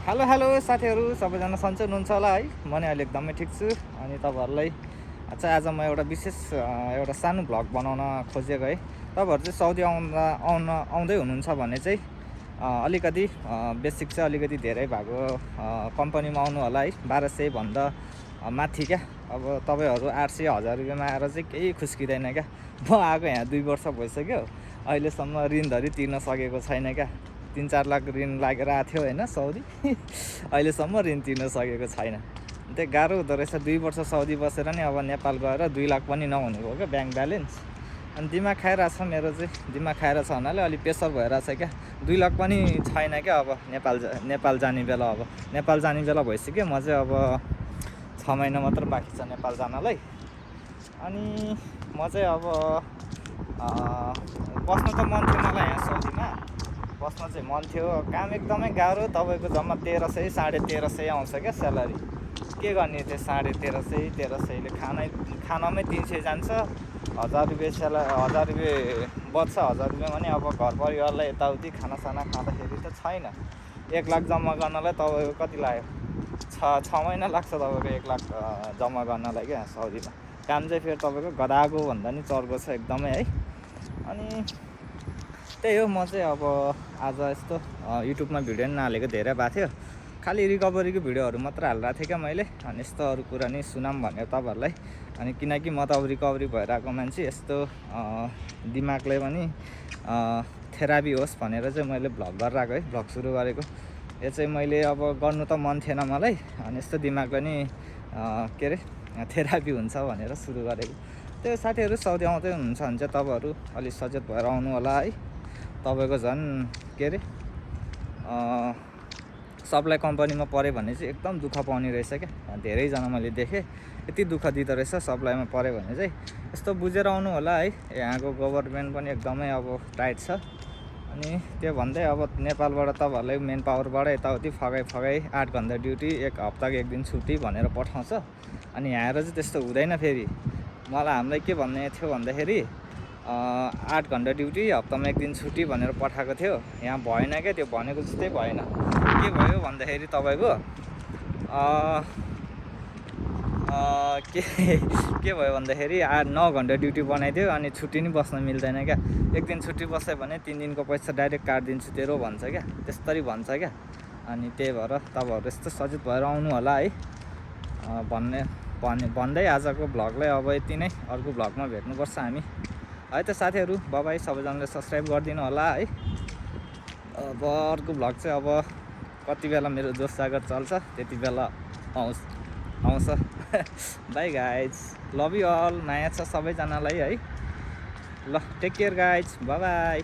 Hello hello साथीहरू, सबैजना सन्चै हुनुहुन्छ होला है। म नि अहिले एकदमै ठिक छु। अनि तपाईँहरूलाई चाहिँ आज म एउटा विशेष एउटा सानो भ्लग बनाउन खोजेको है। तपाईँहरू चाहिँ साउदी आउँदै हुनुहुन्छ भने चाहिँ अलिकति बेसिक चाहिँ अलिकति धेरै भएको कम्पनीमा आउनु होला है। 1200 भन्दा माथि क्या। अब तपाईँहरू 800 1000 रुपियाँमा आएर चाहिँ केही खुस्किँदैन क्या। म आएको यहाँ 2 वर्ष भइसक्यो, अहिलेसम्म ऋणधरि तिर्न सकेको छैन क्या। 3-4 लाख ऋण लागेर आएको थियो होइन साउदी। अहिलेसम्म ऋण तिर्न सकेको छैन। त्यही गाह्रो हुँदो रहेछ। 2 वर्ष साउदी बसेर नि अब नेपाल गएर 2 लाख पनि नहुने भयो क्या ब्याङ्क ब्यालेन्स। अनि दिमाग खाइरहेछ मेरो चाहिँ। दिमाग खाइरहेछ हुनाले अलिक प्रेसर भइरहेछ क्या। 2 लाख पनि छैन क्या अब नेपाल जाने बेला। अब नेपाल जाने बेला भइसक्यो। म चाहिँ अब 6 महिना मात्र बाँकी छ नेपाल जानलाई। अनि म चाहिँ अब बस्न त मन थियो मलाई यहाँ साउदीमा। बस्न चाहिँ मन थियो। काम एकदमै गाह्रो। तपाईँको जम्मा 1300 1350 आउँछ क्या स्यालेरी। के गर्ने त्यो 1350 खानामै 300 जान्छ। 1000 रुपियाँ 1000 रुपियाँ बच्छ। 1000 रुपियाँ भने अब घर परिवारलाई यताउति खानासाना खाँदाखेरि त छैन। 1 लाख जम्मा गर्नलाई तपाईँको कति लाग्यो? 6 महिना लाग्छ तपाईँको 1 लाख जम्मा गर्नलाई क्या साउदीमा। काम चाहिँ फेरि तपाईँको गधाको भन्दा नि चर्को छ एकदमै है। अनि त्यही हो। म चाहिँ अब आज यस्तो युट्युबमा भिडियो नि नहालेको धेरै भएको थियो। खालि रिकभरीको भिडियोहरू मात्र हालिरहेको थिएँ क्या मैले। अनि यस्तो अरू कुरा नि सुनाऊँ भनेर तपाईँहरूलाई। अनि किनकि म त अब रिकभरी भइरहेको मान्छे, यस्तो दिमागलाई पनि थेरापी होस् भनेर चाहिँ मैले भ्लग गरिरहेको है। भ्लग सुरु गरेको यो चाहिँ मैले अब गर्नु त मन थिएन मलाई। अनि यस्तो दिमागलाई नि के अरे थेरापी हुन्छ भनेर सुरु गरेको। त्यो साथीहरू साउदी आउँदै हुनुहुन्छ भने चाहिँ तपाईँहरू अलिक सचेत भएर आउनु होला है। तपाईँको झन् के अरे सप्लाई कम्पनीमा पऱ्यो भने चाहिँ एकदम दुःख पाउने रहेछ क्या। धेरैजना मैले देखेँ यति दुःख दिँदो रहेछ सप्लाईमा पऱ्यो भने चाहिँ। यस्तो बुझेर आउनु होला है। यहाँको गभर्मेन्ट पनि एकदमै अब टाइट छ। अनि त्यो भन्दै अब नेपालबाट तपाईँहरूलाई मेन पावरबाट यताउति फगाइ 8 घन्टा ड्युटी, 1 हप्ताको 1 दिन छुट्टी भनेर पठाउँछ। अनि यहाँ आएर चाहिँ त्यस्तो हुँदैन फेरि। मलाई हामीलाई के भन्ने थियो भन्दाखेरि 8 घन्टा ड्युटी, हप्तामा 1 दिन छुट्टी भनेर पठाएको थियो। यहाँ भएन क्या, त्यो भनेको जस्तै भएन। के भयो भन्दाखेरि तपाईँको के भयो भन्दाखेरि 9 घन्टा ड्युटी बनाइदियो। अनि छुट्टी नि बस्न मिल्दैन क्या। 1 दिन छुट्टी बस्यो भने 3 दिनको पैसा डाइरेक्ट काटिदिन्छु तेरो भन्छ क्या। त्यस्तरी भन्छ क्या। अनि त्यही भएर तपाईँहरू यस्तो सचेत भएर आउनु होला है भन्दै आजको भ्लगलाई अब यति नै। अर्को भ्लगमा भेट्नुपर्छ हामी है त साथीहरू। बाइ। सबैजनाले सब्सक्राइब गरिदिनु होला है। अब अर्को भ्लग चाहिँ अब कति बेला मेरो जोस जागर चल्छ त्यति बेला आउँछ। Bye guys, love you all. माया छ सबैजनालाई है। ल टेक केयर गाइज, बाई।